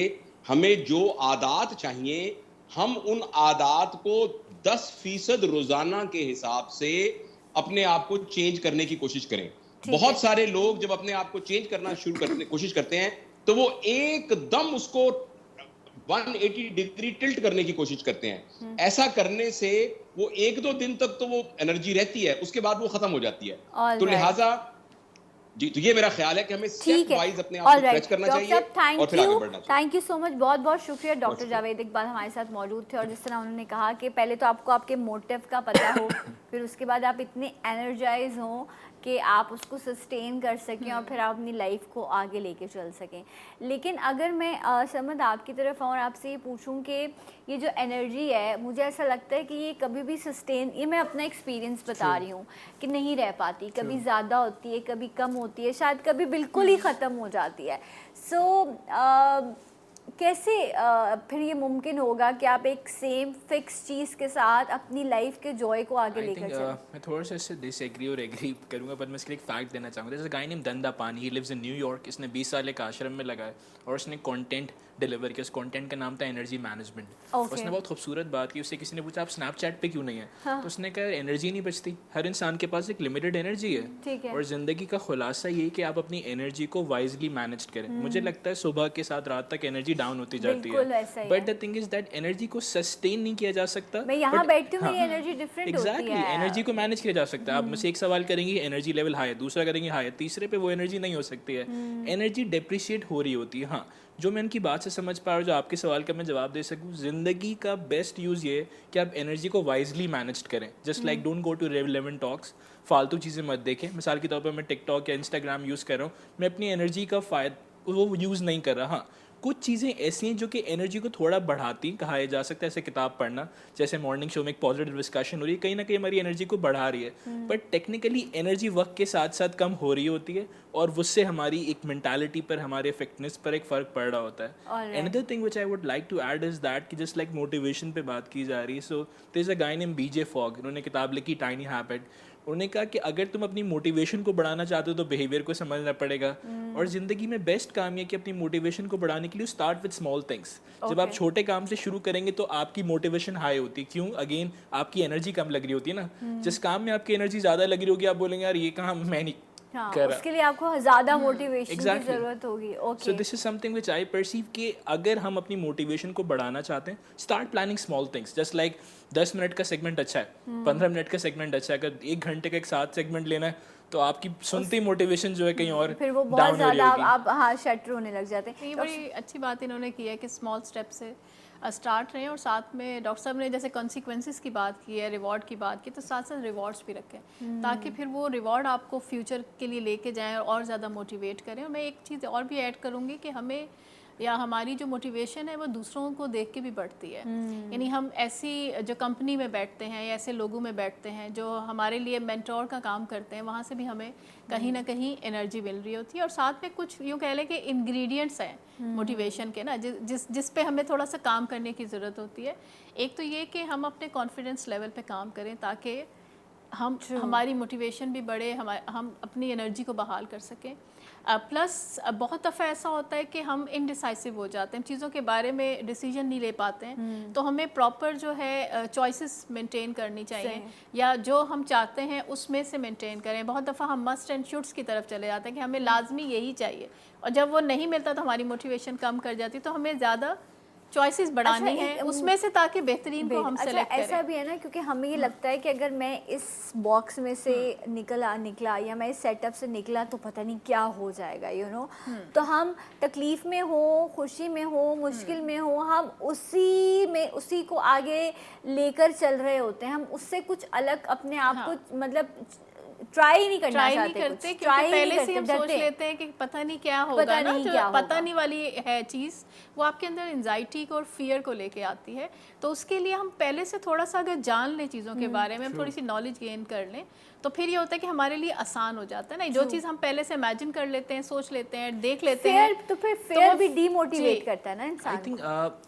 हमें जो आदात चाहिए, हम उन आदात को 10% रोजाना के हिसाब से अपने आप को चेंज करने की कोशिश करें। बहुत सारे लोग जब अपने आप को चेंज करना शुरू करने कोशिश करते हैं तो वो एकदम उसको 180 डिग्री टिल्ट करने की कोशिश करते हैं। ऐसा करने से वो 1-2 दिन तक तो वो एनर्जी रहती है, उसके बाद वो खत्म हो जाती है। तो लिहाजा जी, तो ये मेरा ख्याल है कि हमें स्टेप वाइज अपने आप को स्ट्रेच करना चाहिए और फिर आगे बढ़ना चाहिए।
थैंक यू सो मच, बहुत बहुत शुक्रिया। डॉक्टर जावेद इकबाल हमारे साथ मौजूद थे और जिस तरह उन्होंने कहा कि पहले तो आपको आपके मोटिव का पता हो, फिर उसके बाद आप इतने एनर्जाइज हों कि आप उसको सस्टेन कर सकें और फिर आप अपनी लाइफ को आगे लेके चल सकें। लेकिन अगर मैं समद आपकी तरफ और आपसे ये पूछूं कि ये जो एनर्जी है, मुझे ऐसा लगता है कि ये कभी भी सस्टेन, ये मैं अपना एक्सपीरियंस बता रही हूँ कि नहीं रह पाती, कभी ज़्यादा होती है, कभी कम होती है, शायद कभी बिल्कुल ही ख़त्म हो जाती है। सो कैसे फिर ये मुमकिन होगा कि आप एक सेम फिक्स चीज़ के साथ अपनी लाइफ के जॉय को आगे लेकर चलें?
मैं थोड़ा सा इससे डिसएग्री और एग्री करूँगा, पर मैं इसके लिए एक फैक्ट देना चाहूँगा। जैसे गाय नेम दंदा पानी, ही लिव्स इन न्यूयॉर्क। इसने 20 साल एक आश्रम में लगाए और उसने कंटेंट डिलीवर किया। उस कंटेंट का नाम था एनर्जी मैनेजमेंट। उसने बहुत खूबसूरत बात की। उससे किसी ने पूछा आप स्नैपचैट पे क्यों नहीं है? तो उसने कहा एनर्जी नहीं बचती, हर इंसान के पास एक लिमिटेड एनर्जी है और ज़िंदगी का खुलासा ये कि आप अपनी एनर्जी को वाइजली मैनेज करें। मुझे लगता है सुबह के साथ रात तक एनर्जी डाउन होती जाती है, but the thing is that energy को सस्टेन नहीं किया जा सकता।
मैं यहाँ बैठती हूँ, मेरी एनर्जी डिफरेंट होती है।
एग्जैक्टली, एनर्जी को मैनेज किया जा सकता है। आप मुझसे एक सवाल करेंगे एनर्जी लेवल हाई है, दूसरा करेंगे हाई है, तीसरे पे वो एनर्जी नहीं हो सकती है। एनर्जी डेप्रिशिएट हो रही होती है। हाँ, जो मैं उनकी बात से समझ पा रहा हूँ, जो आपके सवाल का मैं जवाब दे सकूँ, ज़िंदगी का बेस्ट यूज़ ये है कि आप एनर्जी को वाइजली मैनेज करें। Just like don't go to relevant talks, फालतू चीज़ें मत देखें। मिसाल के तौर पर मैं टिकटॉक या इंस्टाग्राम यूज़ कर रहा हूँ, मैं अपनी एनर्जी का वो यूज़ नहीं कर रहा। हाँ, कुछ चीज़ें ऐसी हैं जो कि एनर्जी को थोड़ा बढ़ाती, कहा जा सकता है। ऐसे किताब पढ़ना, जैसे मॉर्निंग शो में एक पॉजिटिव डिस्कशन हो रही है, कहीं ना कहीं हमारी एनर्जी को बढ़ा रही है। बट टेक्निकली एनर्जी वक्त के साथ साथ कम हो रही होती है और उससे हमारी एक मेंटालिटी पर, हमारे फिटनेस पर एक फ़र्क पड़ रहा होता है। Another thing which I would like to add is that कि जस्ट लाइक मोटिवेशन पे बात की जा रही है, so there is a guy name BJ Fogg. उन्होंने किताब लिखी टाइनी हैबिट। उन्होंने कहा कि अगर तुम अपनी मोटिवेशन को बढ़ाना चाहते हो तो बिहेवियर को समझना पड़ेगा। और ज़िंदगी में बेस्ट काम ये कि अपनी मोटिवेशन को बढ़ाने के लिए स्टार्ट विद स्मॉल थिंग्स। जब आप छोटे काम से शुरू करेंगे तो आपकी मोटिवेशन हाई होती है। क्यों? अगेन आपकी एनर्जी कम लग रही होती है ना। जिस काम में आपकी एनर्जी ज़्यादा लग रही होगी, आप बोलेंगे यार ये काम मैं नहीं
उसके लिए आपको ज़्यादा मोटिवेशन की ज़रूरत होगी।
So this is something which I perceive कि अगर हम अपनी मोटिवेशन को बढ़ाना चाहते हैं, start planning small things. Just like 10 minute का सेगमेंट अच्छा है, 15 मिनट का सेगमेंट अच्छा है। अगर 1 घंटे का एक साथ सेगमेंट लेना है तो आपकी सुनते ही मोटिवेशन जो है कहीं और
फिर वो बहुत ज़्यादा आप हाँ शटर होने लग जाते हैं।
ये बड़ी अच्छी बात इन्होंने की है कि स्मॉल स्टेप से स्टार्ट रहें। और साथ में डॉक्टर साहब ने जैसे कॉन्सिक्वेंसेस की बात की है, रिवॉर्ड की बात की, तो साथ साथ रिवॉर्ड्स भी रखें ताकि फिर वो रिवॉर्ड आपको फ्यूचर के लिए लेके जाएं और ज़्यादा मोटिवेट करें। और मैं एक चीज़ और भी ऐड करूँगी कि हमें या हमारी जो मोटिवेशन है वो दूसरों को देख के भी बढ़ती है। यानी हम ऐसी जो कंपनी में बैठते हैं या ऐसे लोगों में बैठते हैं जो हमारे लिए मेंटोर का काम करते हैं, वहाँ से भी हमें कहीं ना कहीं एनर्जी मिल रही होती है। और साथ में कुछ यूँ कह लें कि इंग्रेडिएंट्स हैं मोटिवेशन के ना, जिस पे हमें थोड़ा सा काम करने की ज़रूरत होती है। एक तो ये कि हम अपने कॉन्फिडेंस लेवल पे काम करें ताकि हमारी मोटिवेशन भी बढ़े, हम अपनी एनर्जी को बहाल कर सकें। प्लस बहुत दफ़ा ऐसा होता है कि हम इनडिसाइसिव हो जाते हैं, चीज़ों के बारे में डिसीजन नहीं ले पाते हैं। तो हमें प्रॉपर जो है चॉइसेस मेंटेन करनी चाहिए या जो हम चाहते हैं उसमें से मेंटेन करें। बहुत दफ़ा हम मस्ट एंड शुड्स की तरफ चले जाते हैं कि हमें लाजमी यही चाहिए, और जब वो नहीं मिलता तो हमारी मोटिवेशन कम कर जाती है। तो हमें ज़्यादा चॉइसेस बढ़ानी
अच्छा,
है उसमें से, ताकि बेहतरीन को हम
अच्छा,
सेलेक्ट करें।
ऐसा भी है ना, क्योंकि हमें ये लगता है कि अगर मैं इस बॉक्स में से निकला या मैं इस सेटअप से निकला तो पता नहीं क्या हो जाएगा, तो हम तकलीफ में हो, खुशी में हो, मुश्किल में हो, हम उसी को आगे लेकर चल रहे होते हैं, हम उससे कुछ अलग अपने आप को मतलब ट्राई नहीं करना चाहते,
क्योंकि पहले से हम सोच लेते हैं कि पता नहीं क्या होगा ना, जो पता नहीं वाली है चीज़, वो आपके अंदर एंजाइटी को और फियर को लेके आती है। तो उसके लिए हम पहले से थोड़ा सा अगर जान लें चीज़ों के बारे में, हम थोड़ी सी नॉलेज गेन कर लें, तो फिर ये होता है कि हमारे लिए आसान हो जाता है ना। जो चीज़ हम पहले से इमेजिन कर लेते हैं, सोच लेते हैं, देख लेते हैं,
तो फिर फियर भी डीमोटिवेट करता है ना इंसान।
आई थिंक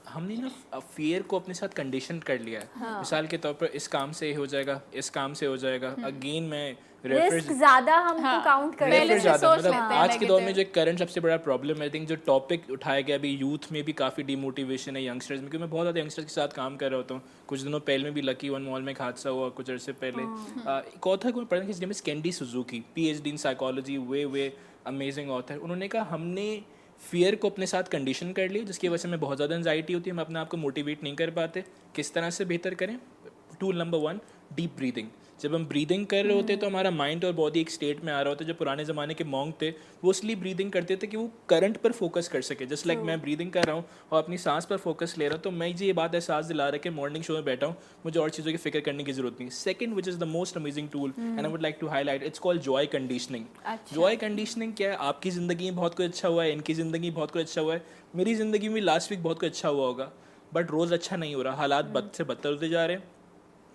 हमने ना फियर को अपने साथ कंडीशन कर लिया है। मिसाल के तौर पर इस काम से हो जाएगा, इस काम से हो जाएगा। अगेन मैं
रिस्क ज्यादा हमको काउंट कर
पहले से सोच लेते हैं।
आज के दौर में जो करंट सबसे बड़ा प्रॉब्लम है, आई थिंक जो टॉपिक उठाया गया अभी यूथ में भी काफ़ी डिमोटिवेशन है यंगस्टर्स में, क्योंकि मैं बहुत ज़्यादा यंगस्टर्स के साथ काम कर रहा होता हूँ। कुछ दिनों पहले में भी लकी वन मॉल में एक हादसा हुआ, कुछ अर्से पहले एक ऑथर को पढ़ा, जिसके नेम है candy Suzuki, PhD in psychology, way amazing author. उन्होंने कहा हमने फियर को अपने साथ कंडीशन कर लिया, जिसकी वजह से हमें बहुत ज़्यादा एंजाइटी होती है, हम अपने आप को मोटिवेट नहीं कर पाते। किस तरह से बेहतर करें? Tool number 1, deep breathing. जब हम ब्रीदिंग कर रहे होते हैं तो हमारा माइंड और बॉडी एक स्टेट में आ रहा होता है। जो पुराने ज़माने के मॉन्क थे वो इसलिए ब्रीदिंग करते थे कि वो करंट पर फोकस कर सके। जस्ट लाइक मैं ब्रीदिंग कर रहा हूँ और अपनी सांस पर फोकस ले रहा हूँ, तो मैं ये बात एहसास दिला रहा है कि मॉर्निंग शो में बैठा हूँ, मुझे और चीज़ों की फिक्र करने की जरूरत नहीं। Second, which is the most amazing tool and I would like to highlight, it's called joy conditioning. Joy conditioning क्या है? आपकी ज़िंदगी में बहुत कुछ अच्छा हुआ है, इनकी ज़िंदगी में बहुत कुछ अच्छा हुआ है, मेरी ज़िंदगी में लास्ट वीक बहुत कुछ अच्छा हुआ होगा, बट रोज़ अच्छा नहीं हो रहा, हालात बद से बदतर होते जा रहे हैं,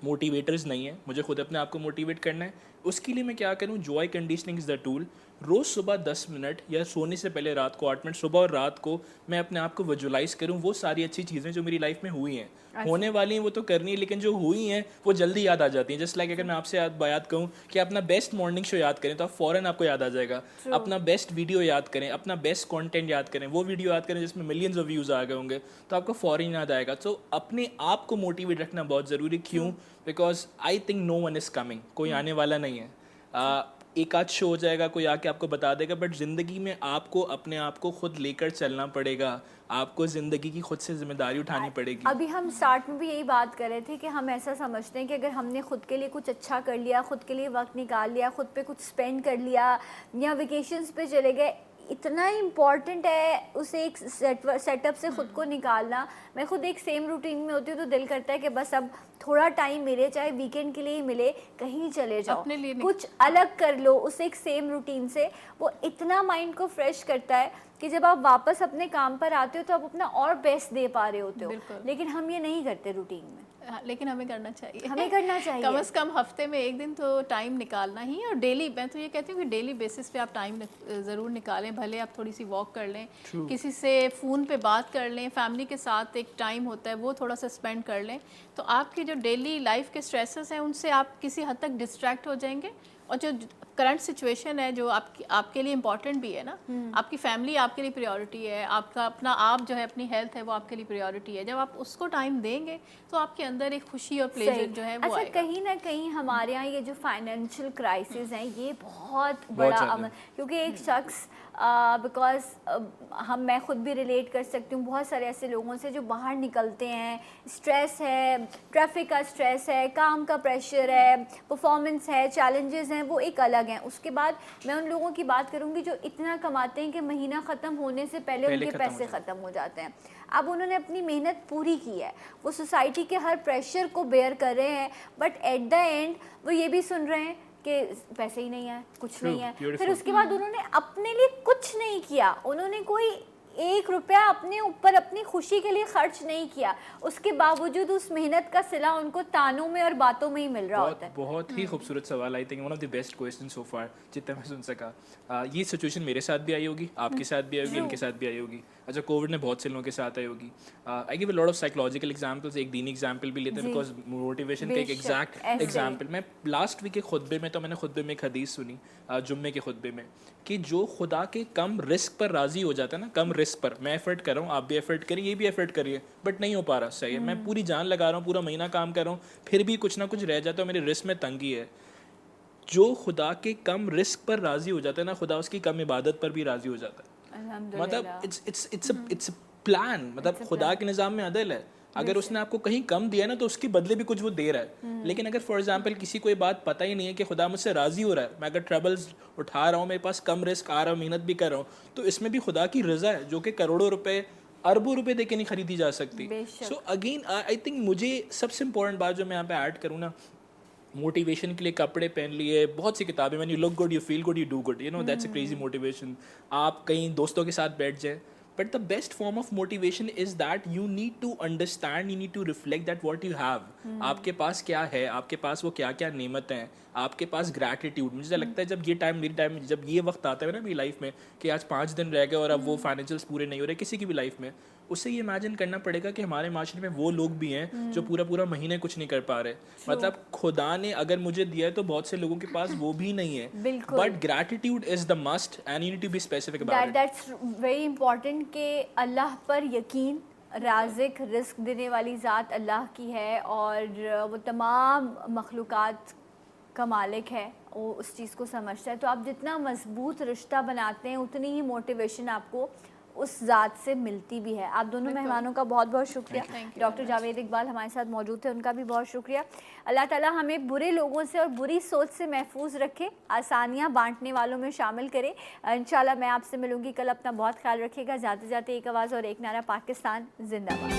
मोटिवेटर्स नहीं है, मुझे खुद अपने आप को मोटिवेट करना है। उसके लिए मैं क्या करूँ? Joy conditioning is the tool. रोज़ सुबह 10 मिनट या सोने से पहले रात को 8 मिनट सुबह और रात को मैं अपने आप को विजुलाइज करूँ वो सारी अच्छी चीज़ें जो मेरी लाइफ में हुई हैं। होने वाली हैं वो तो करनी है, लेकिन जो हुई हैं वो जल्दी याद आ जाती हैं। जस्ट लाइक अगर मैं आपसे याद कहूँ कि अपना बेस्ट मॉर्निंग शो याद करें तो आप फ़ौरन आपको याद आ जाएगा। अपना बेस्ट वीडियो याद करें, अपना बेस्ट कंटेंट याद करें, वो वीडियो याद करें जिसमें मिलियंस ऑफ व्यूज़ आ गए होंगे, तो आपको फ़ौरन याद आएगा। तो अपने आप को मोटिवेट रखना बहुत ज़रूरी। क्यों? Because I think no one is coming, कोई आने वाला नहीं है। एक आध शो हो जाएगा, कोई आके आपको बता देगा, बट ज़िंदगी में आपको अपने आप को खुद लेकर चलना पड़ेगा, आपको ज़िंदगी की खुद से जिम्मेदारी उठानी पड़ेगी।
अभी हम स्टार्ट में भी यही बात कर रहे थे कि हम ऐसा समझते हैं कि अगर हमने खुद के लिए कुछ अच्छा कर लिया, खुद के लिए वक्त निकाल लिया, खुद पे कुछ स्पेंड कर लिया या वेकेशंस पे चले गए, इतना इम्पॉर्टेंट है उसे एक सेटअप से खुद को निकालना। मैं खुद एक सेम रूटीन में होती हूँ तो दिल करता है कि बस अब थोड़ा टाइम मिले, चाहे वीकेंड के लिए ही मिले, कहीं चले जाओ,
अपने लिए
कुछ अलग कर लो उस एक सेम रूटीन से। वो इतना माइंड को फ्रेश करता है कि जब आप वापस अपने काम पर आते हो तो आप अपना और बेस्ट दे पा रहे होते हो। लेकिन हम ये नहीं करते रूटीन में।
लेकिन हमें करना चाहिए,
हमें करना चाहिए।
कम से कम हफ्ते में एक दिन तो टाइम निकालना ही है। और डेली, मैं तो ये कहती हूँ कि डेली बेसिस पे आप टाइम ज़रूर निकालें। भले आप थोड़ी सी वॉक कर लें, किसी से फ़ोन पे बात कर लें, फैमिली के साथ एक टाइम होता है वो थोड़ा सा स्पेंड कर लें, तो आपके जो डेली लाइफ के स्ट्रेसेस हैं उनसे आप किसी हद तक डिस्ट्रैक्ट हो जाएंगे। और जो करंट सिचुएशन है जो आपके लिए इम्पॉर्टेंट भी है ना, आपकी फैमिली आपके लिए प्रायोरिटी है, आपका अपना आप जो है अपनी हेल्थ है वो आपके लिए प्रायोरिटी है। जब आप उसको टाइम देंगे तो आपके अंदर एक खुशी और प्लेजर जो है वो
अच्छा,
आएगा।
कहीं ना कहीं हमारे यहाँ ये जो फाइनेंशियल क्राइसिस हैं ये बहुत बड़ा अमल, क्योंकि एक शख्स बिकॉज मैं खुद भी रिलेट कर सकती हूँ बहुत सारे ऐसे लोगों से जो बाहर निकलते हैं, स्ट्रेस है, ट्रैफिक का स्ट्रेस है, काम का प्रेशर है, परफॉर्मेंस है, चैलेंजेस हैं, वो एक अलग हैं। उसके बाद मैं उन लोगों की बात करूँगी जो इतना कमाते हैं कि महीना ख़त्म होने से पहले उनके पैसे ख़त्म हो जाते हैं। अब उन्होंने अपनी मेहनत पूरी की है, वो सोसाइटी के हर प्रेशर को बेयर कर रहे हैं, बट एट द एंड वो ये भी सुन रहे हैं कि पैसे ही नहीं है, कुछ नहीं है। फिर उसके बाद उन्होंने अपने लिए कुछ नहीं किया, उन्होंने कोई 1 रुपया अपने ऊपर अपनी खुशी के लिए खर्च नहीं किया, उसके बावजूद उस मेहनत का सिला उनको तानों में और बातों में ही मिल रहा होता है।
बहुत ही खूबसूरत सवाल, I think one of the best question so far जितना मैं सुन सका। ये सिचुएशन मेरे साथ भी आई होगी, आपके साथ भी आई होगी, इनके साथ भी आई होगी। अच्छा, कोविड ने बहुत से लोगों के साथ आई होगी। I give a lot of psychological examples, एक दीनी एग्जांपल भी लेते हैं बिकॉज मोटिवेशन का एक एग्जैक्ट एग्जांपल। मैं लास्ट वीक के खुतबे में, तो मैंने खुतबे में एक हदीस सुनी, जुम्मे के खुतबे में, कि जो खुदा के कम रिस्क पर राज़ी हो जाता है ना, कम रिस्क पर, मैं एफर्ट कर रहा हूँ, आप भी एफर्ट करिए, ये भी एफर्ट करिए, बट नहीं हो पा रहा, सही है, मैं पूरी जान लगा रहा हूँ, पूरा महीना काम कर रहा हूँ, फिर भी कुछ ना कुछ रह जाता है, मेरे रिस्क में तंगी है। जो खुदा के कम रिस्क पर राज़ी हो जाता है ना, खुदा उसकी कम इबादत पर भी राज़ी हो जाता है। मतलब इट्स प्लान, मतलब खुदा के निज़ाम में अदल है। अगर उसने आपको कहीं कम दिया ना तो उसके बदले भी कुछ वो दे रहा है। लेकिन अगर फॉर एग्जांपल किसी को ये बात पता ही नहीं है कि खुदा मुझसे राज़ी हो रहा है, मैं अगर ट्रबल्स उठा रहा हूँ, मेरे पास कम रिस्क आ रहा हूँ, मेहनत भी कर रहा हूँ, तो इसमें भी खुदा की रज़ा है जो कि करोड़ों रुपए अरबों रुपए दे के नहीं खरीदी जा सकती। सो अगेन आई थिंक मुझे सबसे इंपॉर्टेंट बात जो मैं यहाँ पे ऐड करूँ ना, मोटिवेशन के लिए कपड़े पहन लिए, बहुत सी किताबें, when you look good you feel good you do good, you know that's a crazy motivation. आप कहीं दोस्तों के साथ बैठ जाए, but the best form of motivation is that you need to understand, you need to reflect that what you have. आपके पास क्या है, आपके पास वो क्या क्या नेमतें हैं, आपके पास ग्रैटिट्यूड। मुझे लगता है जब ये टाइम, मेरी टाइम, जब ये वक्त आता है ना मेरी लाइफ में कि आज 5 दिन रह गए और अब वो फाइनेंशियल्स पूरे नहीं हो रहे किसी की भी लाइफ में, उससे ये इमेजिन करना पड़ेगा कि हमारे माशरे में वो लोग भी हैं जो पूरा पूरा महीने कुछ नहीं कर पा रहे। मतलब खुदा ने अगर मुझे दिया है तो बहुत से लोगों के पास वो भी नहीं है। But gratitude is the must and you need to be specific about it.
That's very important कि अल्लाह पर यकीन, राज़िक रिस्क देने वाली ज़ात अल्लाह की है और वो तमाम मखलूक़ात का मालिक है, वो उस चीज़ को समझता है। तो आप जितना मजबूत रिश्ता बनाते हैं उतनी ही मोटिवेशन आपको उस ज़ात से मिलती भी है। आप दोनों मेहमानों का बहुत बहुत शुक्रिया। डॉक्टर जावेद इकबाल हमारे साथ मौजूद थे, उनका भी बहुत शुक्रिया। अल्लाह ताला हमें बुरे लोगों से और बुरी सोच से महफूज रखे, आसानियाँ बांटने वालों में शामिल करे। इंशाल्लाह मैं आपसे मिलूँगी कल। अपना बहुत ख्याल रखिएगा। जाते जाते एक आवाज़ और एक नारा, पाकिस्तान जिंदाबाद।